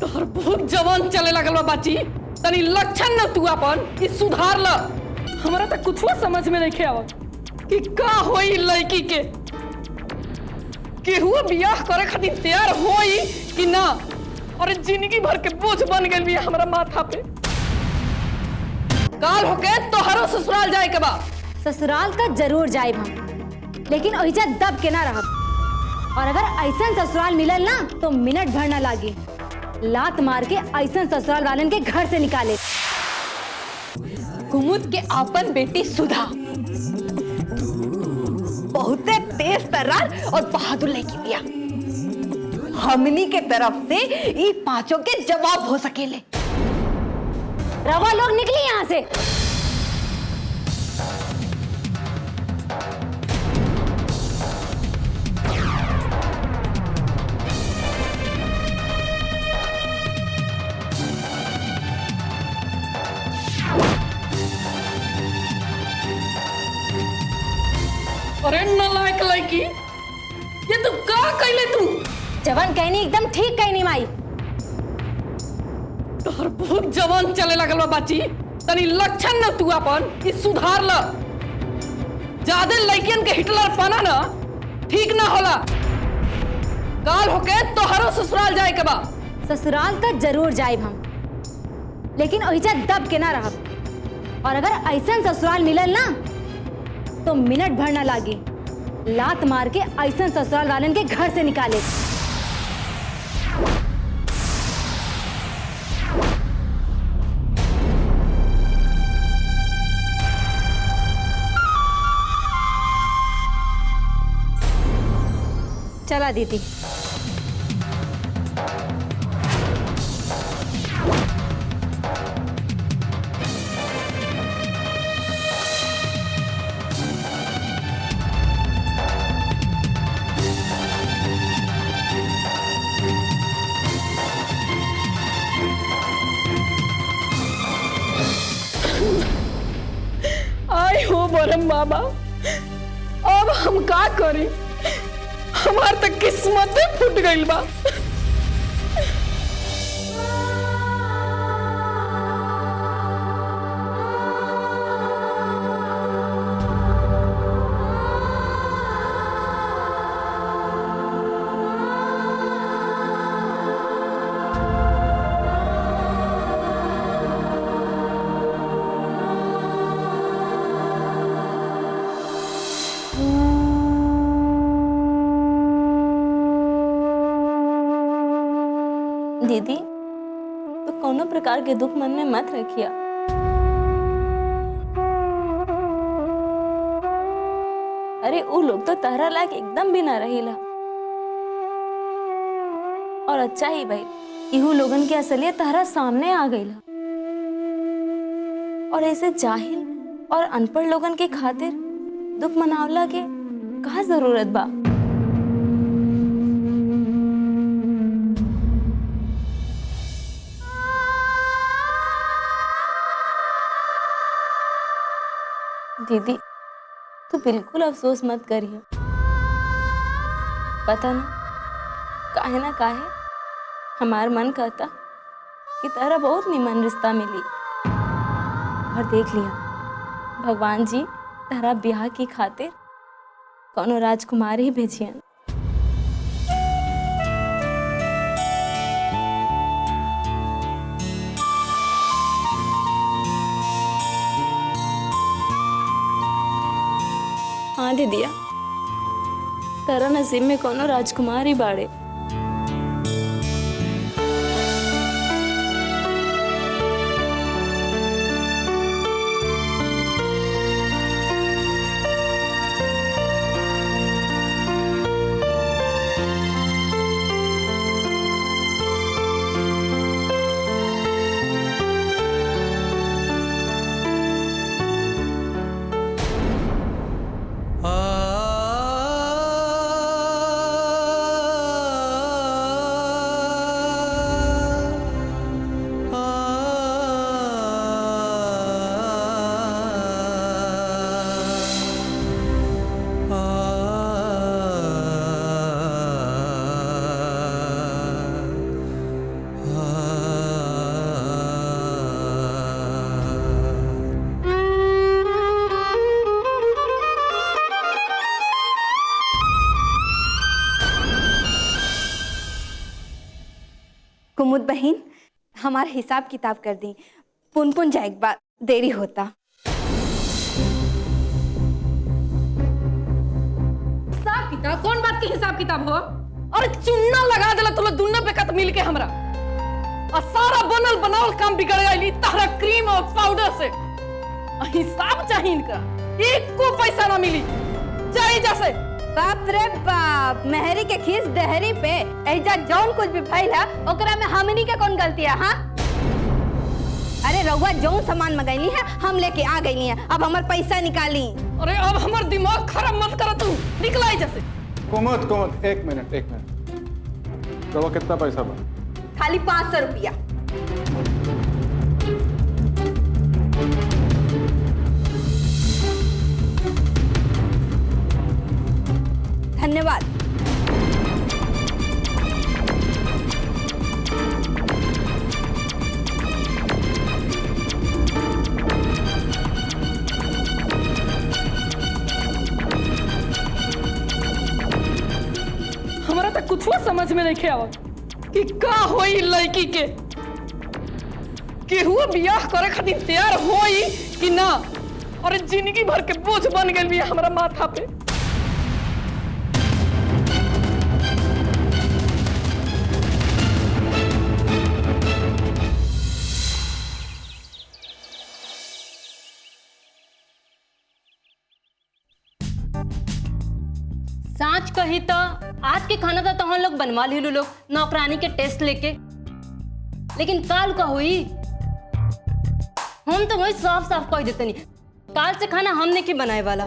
तोहर बहुत जवान चले लगल बा बाची। तनी लक्षण न तू अपन कि सुधार ल। हमरा त कुछो समझ में नहीं आवत कि का होई लड़की के। केहू बियाह करे खातिर तैयार होई कि ना। और जिंदगी भर के बोझ बन गइल बिया हमरा माथा पे। काल होके तोहरो ससुराल जाए के बा। ससुराल का जरूर जाए हम, लेकिन ओहिजा दब के ना रहब। और अगर ऐसा ससुराल मिलल ना तो मिनट भर ना लागे, लात मार के ऐसा ससुराल वालन के घर से निकाले। कुमुद के आपन बेटी सुधा बहुत तेज तर्रार और बहादुर लड़की बिया। हमनी के तरफ से ई पांचों के जवाब हो सकेले। रवा लोग निकली यहाँ से। अरे नालायक लड़की, ये तू का कइले तू? जवान कहनी एकदम ठीक कहनी माई। तोहर बहुत जवान चले लगल बा बाची। तनी लक्षण न तू अपन कि सुधार ल। ज्यादा लड़कियन के हिटलर पाना ना ठीक ना होला। काल होके तोहरो ससुराल जाए के बा। ससुराल का जरूर जाए हम, लेकिन ओहिजा दब के ना रहब। और अगर ऐसा ससुराल मिलल ना तो मिनट भर ना लागे, लात मार के ऐसा ससुराल वालन के घर से निकाले। चला दीदी। आई हो बरम बाबा, अब हम का करी? हमार तक किस्मत फूट गइल बा। दीदी, तो कोनो प्रकार के दुख मन में मत रखिया। अरे वो लोग तो तहरा लायक एकदम भी ना रहीला। और अच्छा ही भाई, इहू लोगन के असलियत तहरा सामने आ गईला। और ऐसे जाहिल और अनपढ़ लोगन के खातिर दुख मनावला के कहाँ जरूरत बा। दीदी, तू बिल्कुल अफसोस मत करिए। पता ना काहे हमार मन कहता कि तेरा बहुत निमन रिश्ता मिली। और देख लिया, भगवान जी तेरा ब्याह की खातिर कोनो राजकुमार ही भेजियन। हाँ दीदिया, तेरा नसीब में कोनो राजकुमार ही बाड़े। कुमुद बहन हमारा हिसाब किताब कर दी, पुन पुन जाए एक बार देरी होता। हिसाब किताब कौन बात की हिसाब किताब हो? और चुन्ना लगा देला तुला दुन्ना पे कत मिल के हमरा और सारा बनल बनावल काम बिगड़ गई तारा क्रीम और पाउडर से। हिसाब चाहिए इनका, एक को पैसा ना मिली जाई जैसे। बाप रे बाप, मेहरी के खीस डहरी पे ऐजा जौन कुछ भी भइल है ओकरा में हमनी के कौन गलती है? हाँ अरे रउआ जौन सामान मंगैली है हम लेके आ गईली है, अब हमार पैसा निकाली। अरे अब हमार दिमाग खराब मत कर तू, निकलाई जैसे। कुमुद एक मिनट रवा कितना पैसा बा? खाली 500 रुपया। धन्यवाद। हमारा तो कुछ समझ में नहीं आवत कि का होई लड़की के, केहू बियाह करे खातिर तैयार होई कि ना। और जिंदगी भर के बोझ बन गई बिया हमारा माथा पे। सांच कही तो आज के खाना तो हम लोग बनवा ली लोग नौकरानी के टेस्ट लेके, लेकिन काल का हुई हम तो वही साफ साफ कह देते नहीं, काल से खाना हमने के बनाए वाला।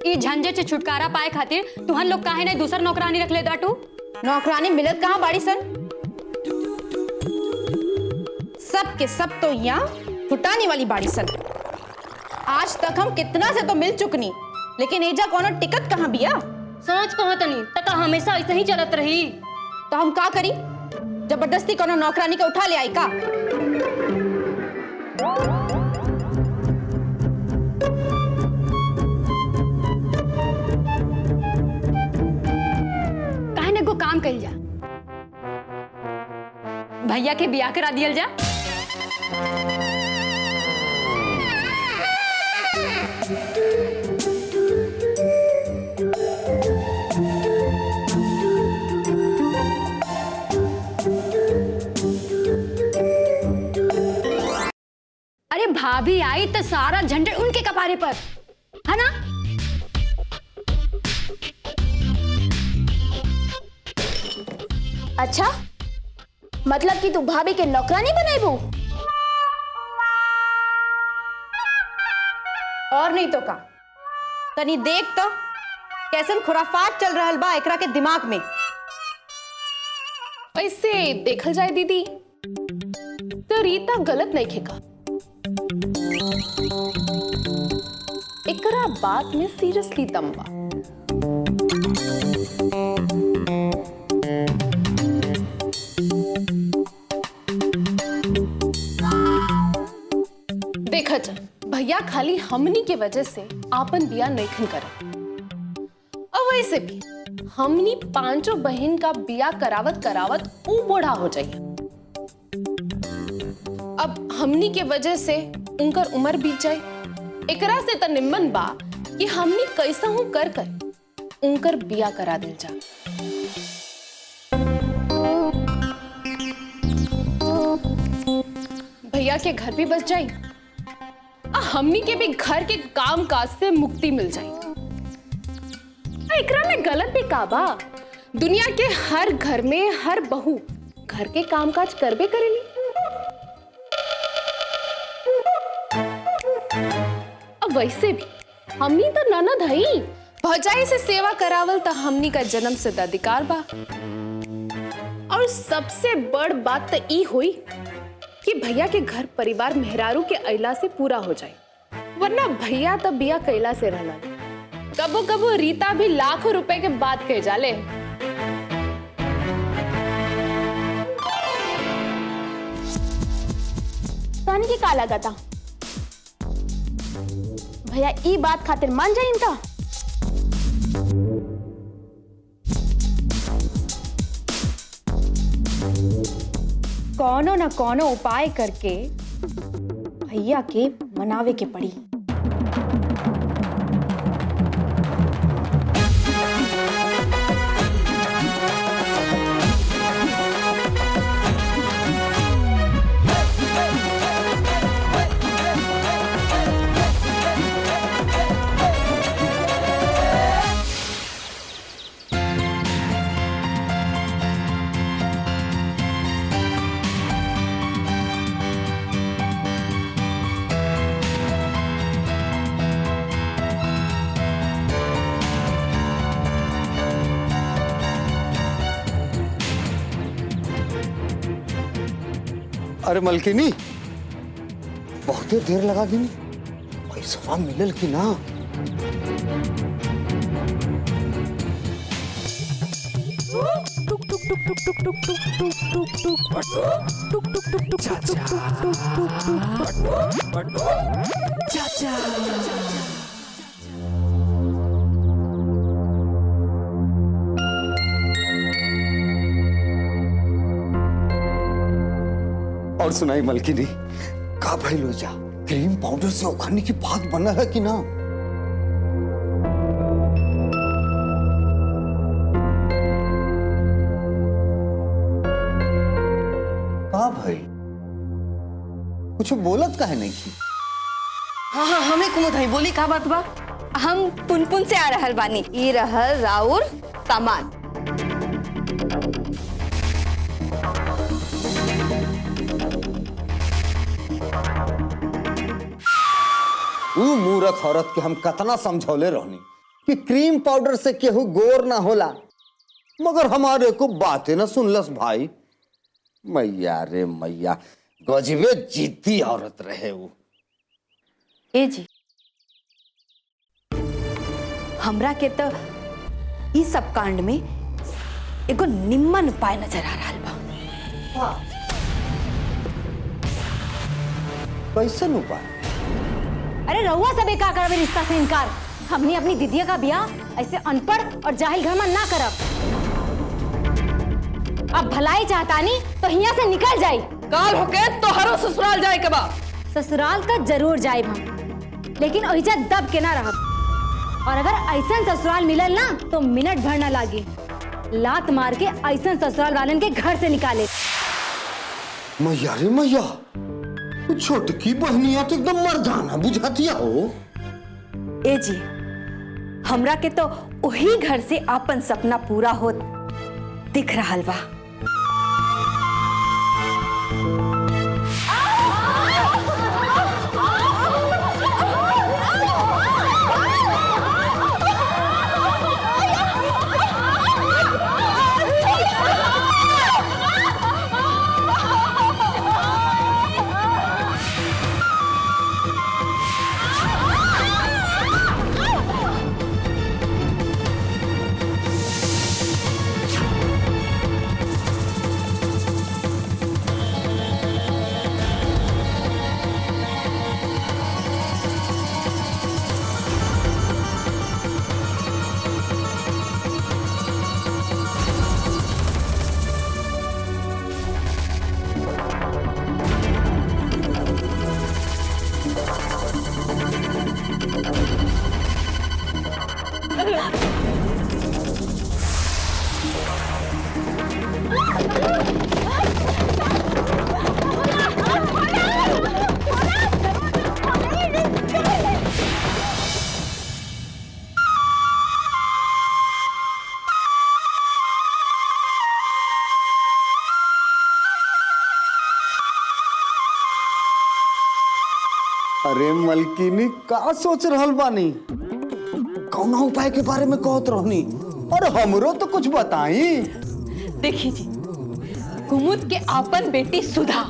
ये झंझट से छुटकारा पाए खातिर तुहन लोग काहे नहीं दूसर नौकरानी रख ले दाटू? नौकरानी मिलत कहाँ बाड़ी सन? सब के सब तो यहाँ फुटानी वाली बाड़ी सन। आज तक हम कितना से तो मिल चुकनी, लेकिन एजा कोनो टिकट कहाँ बिया? सांच कहो तनी तका हमेशा ऐसे ही चलत रही। तो हम का करी? जबरदस्ती कोनो नौकरानी के उठा ले आई का? काहे ने को काम कइल जा, भैया के बियाह करा दियल जा। अरे भाभी आई तो सारा झंझट उनके कपारे पर है ना। अच्छा मतलब कि तू भाभी के नौकरानी बनाईबू? और नहीं तो का, तनी देख तो कैसन खुराफात चल रहल बा एकरा के दिमाग में। वैसे देखल जाए दीदी तो रीता गलत नहीं खेका, एकरा बात में सीरियसली दम बा। देखा जा भैया खाली हमनी के वजह से आपन बिया नहीं करत, और वैसे भी हमनी पांचों बहन का बिया करावत करावत ऊ बूढ़ा हो जाइए। अब हमनी के वजह से उनकर उम्र बीत जाए, एकरा से त निम्मन बा कि हमनी कैसा हूं कर कर उनकर बिया करा दिल जा। भैया के घर भी बच जाई, हमनी के भी घर के काम काज से मुक्ति मिल जाई। एकरा में गलत भी का बा? दुनिया के हर घर में हर बहू घर के कामकाज करबे करेली। अब वैसे भी हमनी तो ननद हई, भौजाई से सेवा करावल तो हमनी का जन्म सिद्ध अधिकार बा। और सबसे बड़ बात तो ई हुई कि भैया के घर परिवार मेहरारू के अइला से पूरा हो जाए, वरना भैया तो बिया कैला से रहना। कबो कबो रीता भी लाखों रुपए के बात कह जाले। तन की का लगता भैया ई बात खातिर मान जाइन ता? कौनो न कौनो उपाय करके भैया के मनावे के पड़ी। अरे मलकिनी, बहुते देर लगा दी, पैसा मिलल कि ना? और सुनाई मलकिनी, का भइल हो जा? क्रीम पाउडर से उखाड़ने की बात बना है कि ना? का भइल? कुछ बोलत काहे नहीं की? हाँ हमें कुमुद है, बोली का बात बा? हम पुनपुन से आ रहल बानी, ई रहल राउर सामान। ऊ मूर्ख औरत के हम कतना समझौले रहनी कि क्रीम पाउडर से केहू गोर ना होला, मगर हमारे को बातें ना सुनलस भाई। मैया रे मैया, गजबे जिद्दी औरत रहे वो। ए जी, हमरा के तो ई सब कांड में एगो निम्न उपाय नजर आ रहा बा। कैसन उपाय? अरे रहुआ सब का करबे रिश्ता से इनकार। हमने अपनी दीदिया का ब्याह ऐसे अनपढ़ और जाहिल घर में ना करब। अब भलाई चाहतानी तो यहाँ से निकल जाई। काल होके तोहरो ससुराल जाए के बा। ससुराल का जरूर जाए हम, लेकिन ओहिजा दब के ना रहब। और अगर ऐसा ससुराल मिलल ना तो मिनट भर ना लागी, लात मार के ऐसा ससुराल वालन के घर से निकाले। मैया रे मैया, छोटकी बहनिया तो एकदम मर्दाना बुझातिया हो। ए जी, हमरा के तो वही घर से आपन सपना पूरा होत दिख रहा बा। अरे मलकिनी, का सोच रहल बानी? कौना उपाय के बारे में कहत रहनी? और हमरो तो कुछ बताई। देखी जी, कुमुद के आपन बेटी सुधा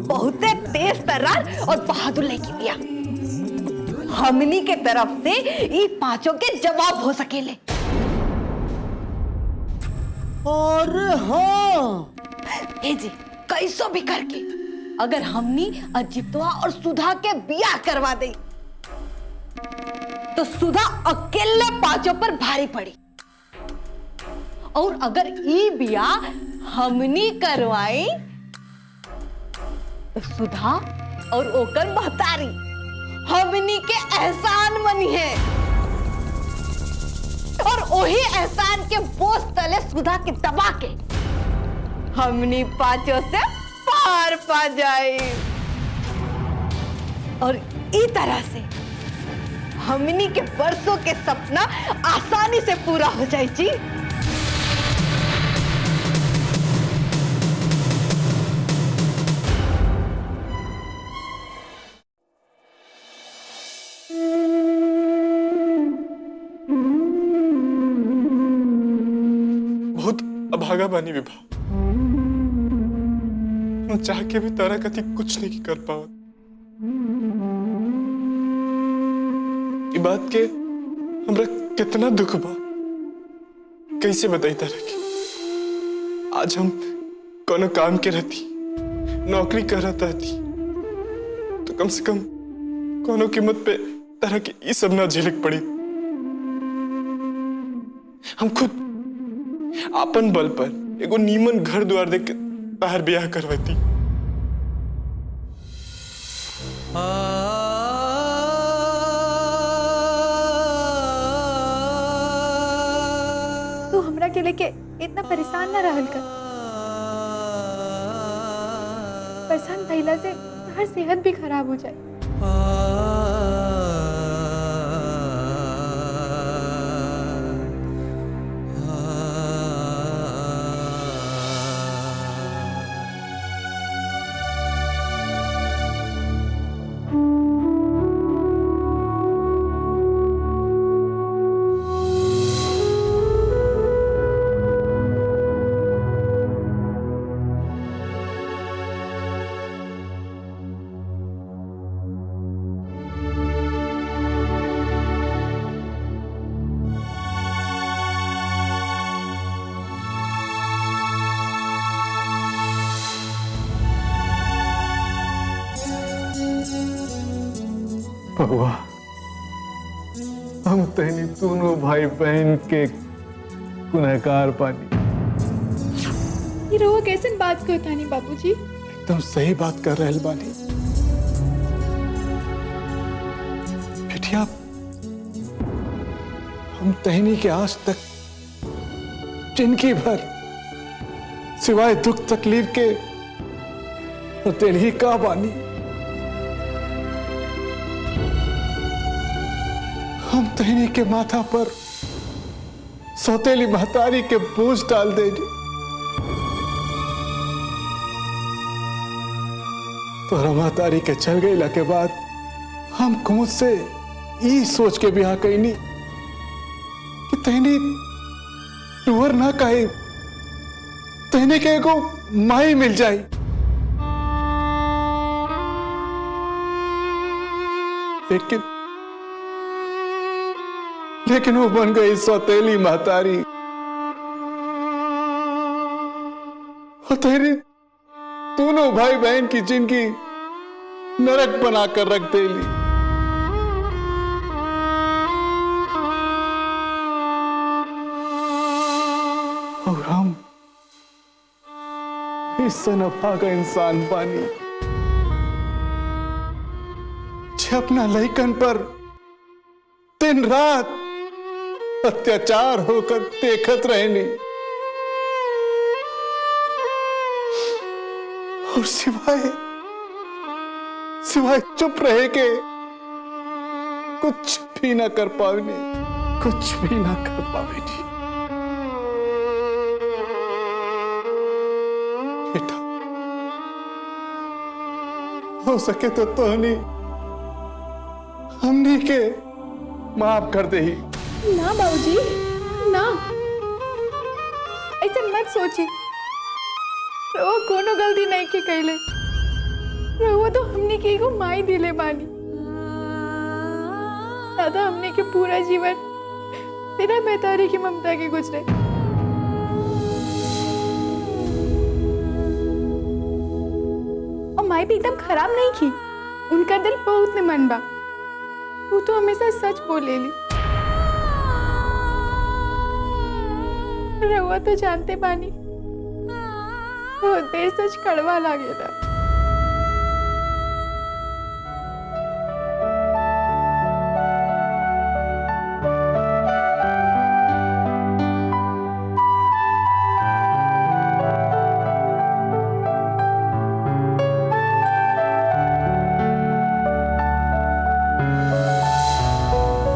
बहुते तेज तर्रार और बहादुर लड़की बिया। हमनी के तरफ से ई पांचों के जवाब हो सकेले। अरे हाँ, ए जी, कैसो भी करके अगर हमनी अजितवा और सुधा के बियाह करवा दे तो सुधा अकेले पांचों पर भारी पड़ी और अगर ई बियाह हमनी करवाई तो सुधा और ओकर महतारी हमनी के एहसान मनी है और वही एहसान के बोझ तले सुधा के दबा के हमनी पांचों से पार पा जाए और इस तरह से हमनी के बरसों के सपना आसानी से पूरा हो जाए जी। बहुत अभागा बानी विभा, हम चाह के भी तारा कति कुछ नहीं कर पाओ। ये बात के हमरा कितना दुख बा, कैसे बताई तारा के। आज हम कोनो काम के रहती, नौकरी कर रहा थी, तो कम से कम कोनो कीमत पे तारा के ये सब ना झेलक पड़ी। हम खुद अपन बल पर एगो नीमन घर द्वार देख के तार ब्याह करवाती। तू हमरा के लेके इतना परेशान ना रहल कर। परेशान भइला से हर सेहत भी खराब हो जाए। भगवा, हम तहनी दोनों भाई बहन के गुनहगार पानी। ये रहुआ कैसे बात करता नहीं बाबूजी? एकदम सही बात कर रहे बानी बिटिया। हम तहनी के आज तक जिंदगी भर सिवाय दुख तकलीफ के तेल ही का बानी। हम तहनी के माथा पर सौतेली महतारी के बोझ डाल देनी। तोरा महतारी के चल गईला के बाद हम खुद से ई सोच के ब्याह कईनी कि तहनी टूर ना कहे, तहनी के एगो माई मिल जाई। लेकिन वो बन गई सौतेली महतारी। और तेरी दोनों भाई बहन की जिंदगी नरक बनाकर रख देली। और हम इस सनफा का इंसान बानी जो अपना लइकन पर दिन रात अत्याचार होकर देखत रहनी और सिवाय चुप रहे के कुछ भी ना कर पावेनी, कुछ भी ना कर पावेनी। बेटा, हो सके तो तोहनी हमनी के माफ कर दे ही। ना बाबूजी, ना ऐसा मत सोची। रहुआ कोनो गलती नहीं की कैले। रहुआ तो हमने की एगो माई दिले बानी। दादा हमने के पूरा जीवन बिना बेतारी की ममता के गुजरे। और माई भी एकदम खराब नहीं की। उनका दिल बहुत निमन बा। वो तो हमेशा सच बोलेली। रहुआ तो जानते बानी वो देश सच कड़वा लागेला।